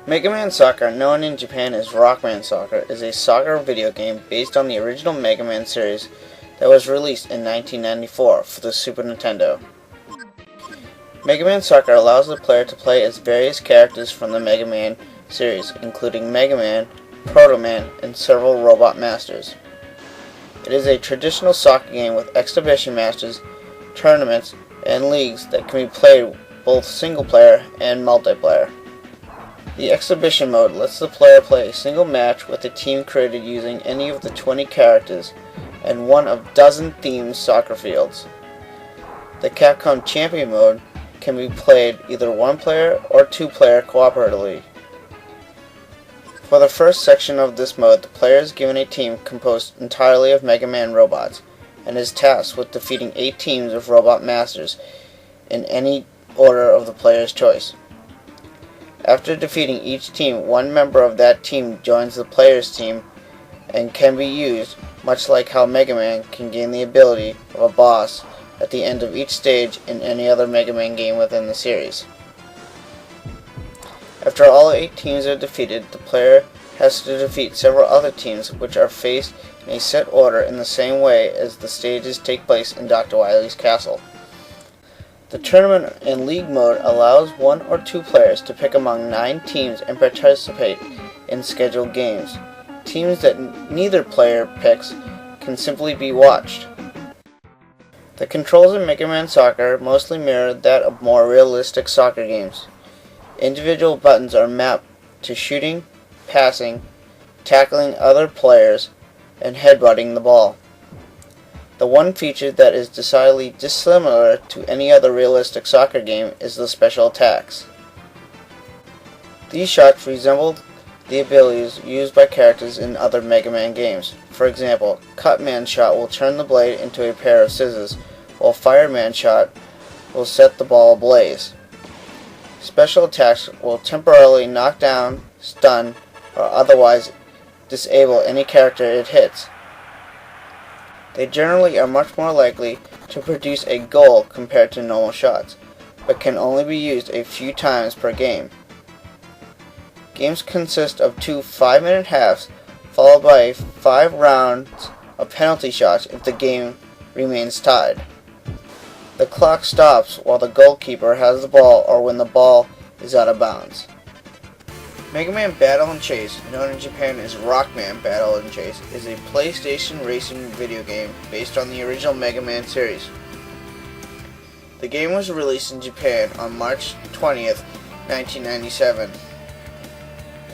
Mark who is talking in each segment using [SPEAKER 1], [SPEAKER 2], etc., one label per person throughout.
[SPEAKER 1] Megaman Soccer, known in Japan as Rockman Soccer, is a soccer video game based on the original Mega Man series that was released in 1994 for the Super Nintendo. Mega Man Soccer allows the player to play as various characters from the Mega Man series, including Mega Man, Proto Man, and several robot masters. It is a traditional soccer game with exhibition matches, tournaments, and leagues that can be played both single player and multiplayer. The exhibition mode lets the player play a single match with a team created using any of the 20 characters and one of dozen themed soccer fields. The Capcom Champion mode can be played either one player or two player cooperatively. For the first section of this mode, the player is given a team composed entirely of Mega Man robots and is tasked with defeating 8 teams of robot masters in any order of the player's choice. After defeating each team, one member of that team joins the player's team and can be used, much like how Mega Man can gain the ability of a boss at the end of each stage in any other Mega Man game within the series. After all 8 teams are defeated, the player has to defeat several other teams which are faced in a set order in the same way as the stages take place in Dr. Wily's castle. The tournament and league mode allows 1 or 2 players to pick among 9 teams and participate in scheduled games. Teams that neither player picks can simply be watched. The controls in Mega Man Soccer mostly mirror that of more realistic soccer games. Individual buttons are mapped to shooting, passing, tackling other players, and headbutting the ball. The one feature that is decidedly dissimilar to any other realistic soccer game is the special attacks. These shots resemble the abilities used by characters in other Mega Man games. For example, Cutman shot will turn the blade into a pair of scissors, while Fireman shot will set the ball ablaze. Special attacks will temporarily knock down, stun, or otherwise disable any character it hits. They generally are much more likely to produce a goal compared to normal shots, but can only be used a few times per game. Games consist of 2 5-minute halves, followed by 5 rounds of penalty shots if the game remains tied. The clock stops while the goalkeeper has the ball or when the ball is out of bounds. Mega Man Battle & Chase, known in Japan as Rockman Battle & Chase, is a PlayStation racing video game based on the original Mega Man series. The game was released in Japan on March 20th, 1997,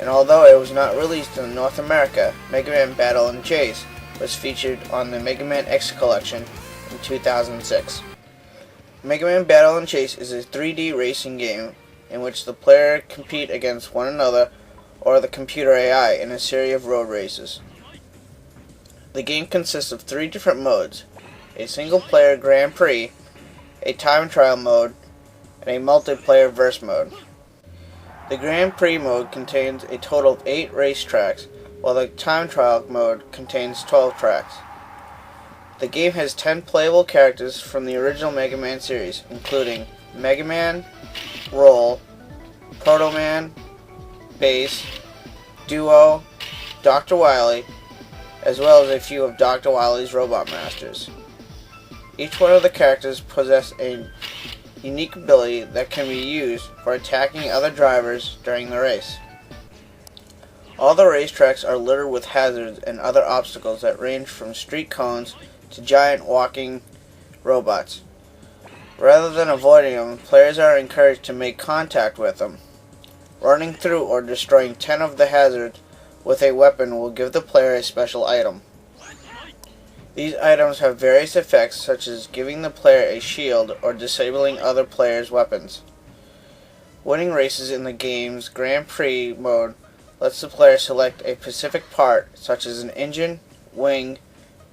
[SPEAKER 1] and although it was not released in North America, Mega Man Battle & Chase was featured on the Mega Man X collection in 2006. Mega Man Battle & Chase is a 3D racing game in which the player compete against one another or the computer AI in a series of road races. The game consists of 3 different modes: a single-player Grand Prix, a time trial mode, and a multiplayer verse mode. The Grand Prix mode contains a total of 8 race tracks, while the time trial mode contains 12 tracks. The game has 10 playable characters from the original Mega Man series, including Mega Man, Roll, Proto Man, Bass, Duo, Dr. Wily, as well as a few of Dr. Wily's robot masters. Each one of the characters possess a unique ability that can be used for attacking other drivers during the race. All the racetracks are littered with hazards and other obstacles that range from street cones to giant walking robots. Rather than avoiding them, players are encouraged to make contact with them. Running through or destroying 10 of the hazards with a weapon will give the player a special item. These items have various effects, such as giving the player a shield or disabling other players' weapons. Winning races in the game's Grand Prix mode lets the player select a specific part, such as an engine, wing,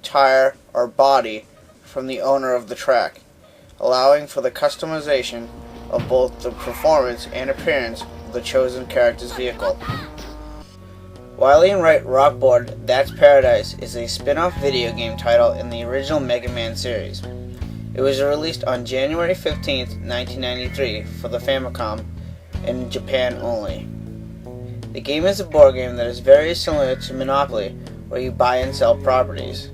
[SPEAKER 1] tire, or body, from the owner of the track, allowing for the customization of both the performance and appearance of the chosen character's vehicle. Wily and Wright Rockboard That's Paradise is a spin-off video game title in the original Mega Man series. It was released on January 15, 1993 for the Famicom in Japan only. The game is a board game that is very similar to Monopoly, where you buy and sell properties.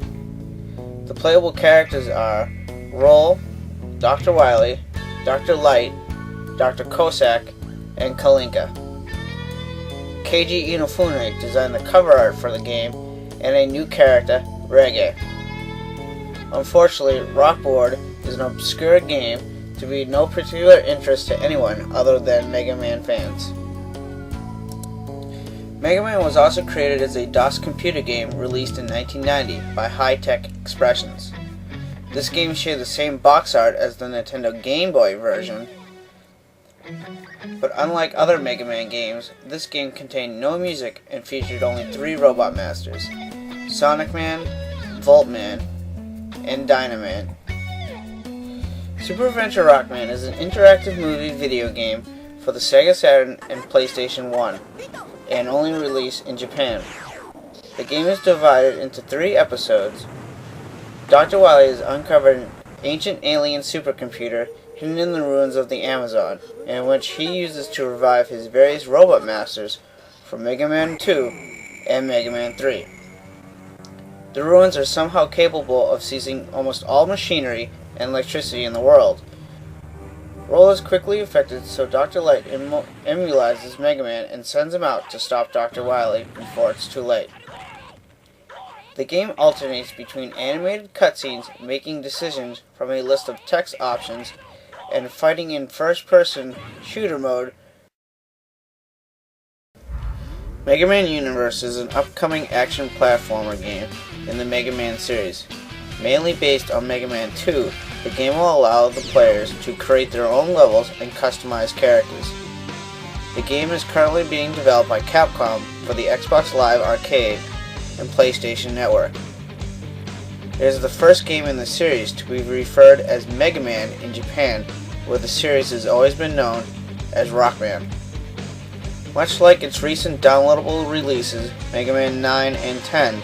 [SPEAKER 1] The playable characters are Roll, Dr. Wily, Dr. Light, Dr. Cossack, and Kalinka. Keiji Inafune designed the cover art for the game and a new character, Reggae. Unfortunately, Rockboard is an obscure game to be no particular interest to anyone other than Mega Man fans. Mega Man was also created as a DOS computer game released in 1990 by High Tech Expressions. This game shared the same box art as the Nintendo Game Boy version, but unlike other Mega Man games, this game contained no music and featured only 3 Robot Masters: Sonic Man, Volt Man, and Dynaman. Super Adventure Rockman is an interactive movie video game for the Sega Saturn and PlayStation 1, and only released in Japan. The game is divided into 3 episodes. Dr. Wily has uncovered an ancient alien supercomputer hidden in the ruins of the Amazon, in which he uses to revive his various Robot Masters from Mega Man 2 and Mega Man 3. The ruins are somehow capable of seizing almost all machinery and electricity in the world. Roll is quickly affected, so Dr. Light emulizes Mega Man and sends him out to stop Dr. Wily before it's too late. The game alternates between animated cutscenes, making decisions from a list of text options, and fighting in first-person shooter mode. Mega Man Universe is an upcoming action platformer game in the Mega Man series. Mainly based on Mega Man 2, the game will allow the players to create their own levels and customize characters. The game is currently being developed by Capcom for the Xbox Live Arcade and PlayStation Network. It is the first game in the series to be referred as Mega Man in Japan, where the series has always been known as Rockman. Much like its recent downloadable releases, Mega Man 9 and 10,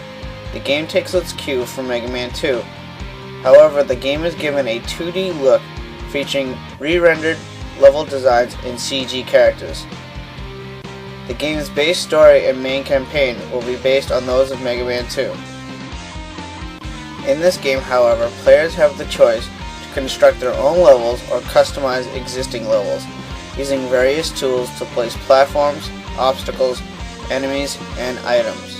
[SPEAKER 1] the game takes its cue from Mega Man 2. However, the game is given a 2D look featuring re-rendered level designs and CG characters. The game's base story and main campaign will be based on those of Mega Man 2. In this game, however, players have the choice to construct their own levels or customize existing levels, using various tools to place platforms, obstacles, enemies, and items.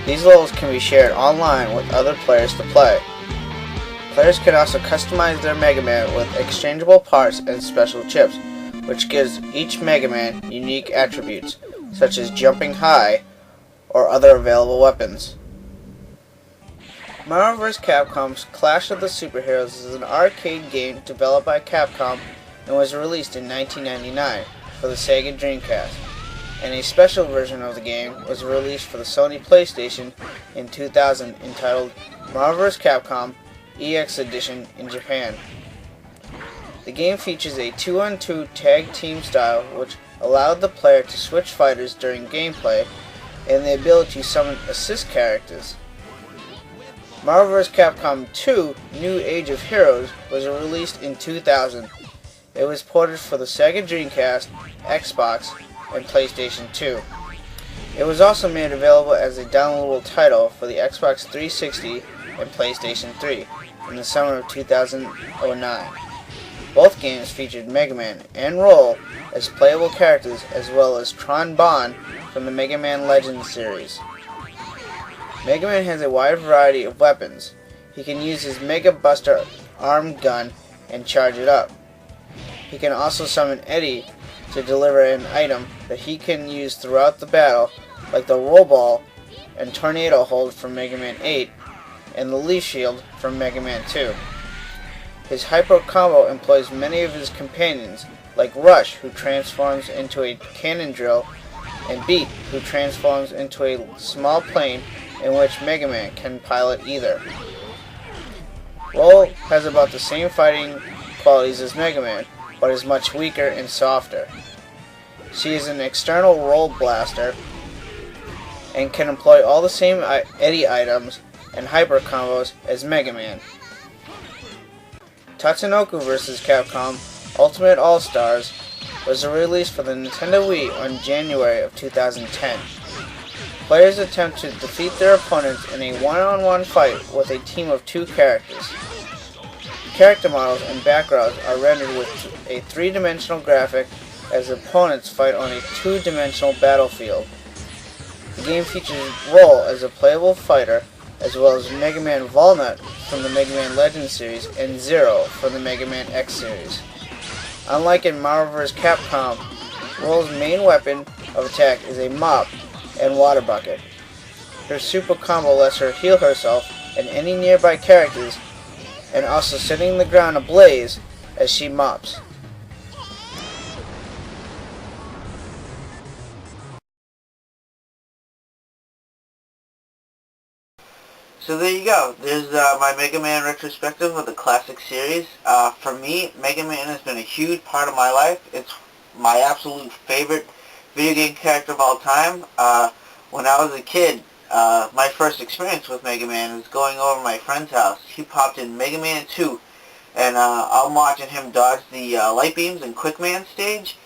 [SPEAKER 1] These levels can be shared online with other players to play. Players can also customize their Mega Man with exchangeable parts and special chips, which gives each Mega Man unique attributes, such as jumping high or other available weapons. Marvel vs. Capcom's Clash of the Superheroes is an arcade game developed by Capcom and was released in 1999 for the Sega Dreamcast, and a special version of the game was released for the Sony PlayStation in 2000 entitled Marvel vs. Capcom EX Edition in Japan. The game features a 2-on-2 tag team style which allowed the player to switch fighters during gameplay and the ability to summon assist characters. Marvel vs. Capcom 2 New Age of Heroes was released in 2000. It was ported for the Sega Dreamcast, Xbox, and PlayStation 2. It was also made available as a downloadable title for the Xbox 360 and PlayStation 3 in the summer of 2009. Both games featured Mega Man and Roll as playable characters, as well as Tron Bonne from the Mega Man Legends series. Mega Man has a wide variety of weapons. He can use his Mega Buster arm gun and charge it up. He can also summon Eddie to deliver an item that he can use throughout the battle, like the Roll Ball and Tornado Hold from Mega Man 8, and the Leaf Shield from Mega Man 2. His Hyper Combo employs many of his companions, like Rush, who transforms into a cannon drill, and Beat, who transforms into a small plane in which Mega Man can pilot either. Roll has about the same fighting qualities as Mega Man, but is much weaker and softer. She is an external roll blaster and can employ all the same Eddie items and hyper combos as Mega Man. Tatsunoko vs. Capcom Ultimate All-Stars was released for the Nintendo Wii on January of 2010. Players attempt to defeat their opponents in a one-on-one fight with a team of 2 characters. Character models and backgrounds are rendered with a 3-dimensional graphic as opponents fight on a 2-dimensional battlefield. The game features Roll as a playable fighter, as well as Mega Man Walnut from the Mega Man Legends series and Zero from the Mega Man X series. Unlike in Marvel vs. Capcom, Roll's main weapon of attack is a mop and water bucket. Her super combo lets her heal herself and any nearby characters, and also setting the ground ablaze as she mops. So there you go. There's my Mega Man retrospective of the classic series. For me, Mega Man has been a huge part of my life. It's my absolute favorite video game character of all time. When I was a kid, my first experience with Mega Man was going over to my friend's house. He popped in Mega Man 2, and I'm watching him dodge the light beams in Quick Man stage.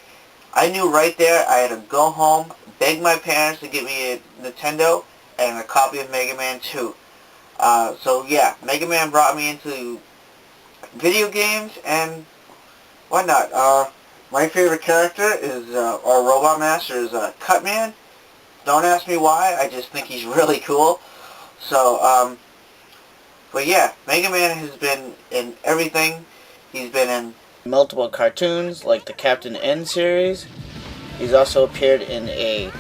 [SPEAKER 1] I knew right there I had to go home, beg my parents to get me a Nintendo and a copy of Mega Man 2. So yeah, Mega Man brought me into video games and whatnot. My favorite character is, or Robot Master is Cutman. Don't ask me why, I just think he's really cool. So, but yeah, Mega Man has been in everything. He's been in multiple cartoons, like the Captain N series. He's also appeared in a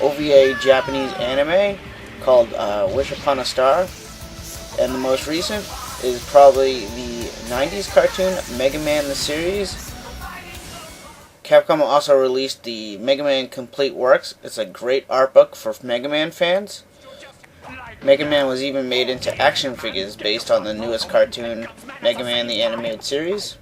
[SPEAKER 1] OVA Japanese anime called Wish Upon a Star. And the most recent is probably the 90s cartoon Mega Man the series. Capcom also released the Mega Man Complete Works. It's a great art book for Mega Man fans. Mega Man was even made into action figures based on the newest cartoon, Mega Man the Animated Series.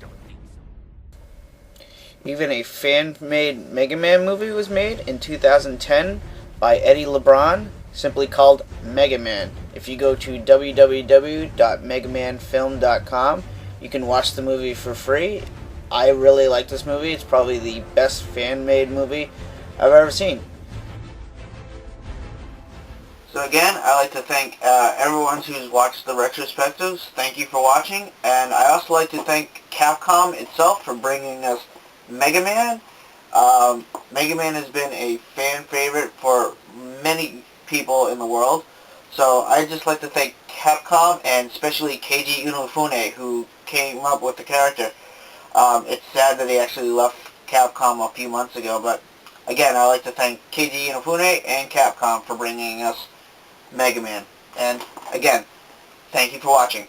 [SPEAKER 1] Even a fan-made Mega Man movie was made in 2010 by Eddie LeBron, simply called Mega Man. If you go to www.megamanfilm.com, you can watch the movie for free. I really like this movie. It's probably the best fan-made movie I've ever seen. So again, I'd like to thank everyone who's watched the retrospectives. Thank you for watching. And I also like to thank Capcom itself for bringing us Mega Man. Mega Man has been a fan favorite for many people in the world. So I'd just like to thank Capcom and especially Keiji Inafune, who came up with the character. It's sad that he actually left Capcom a few months ago, but again, I'd like to thank Keiji Inafune and Capcom for bringing us Mega Man. And again, thank you for watching.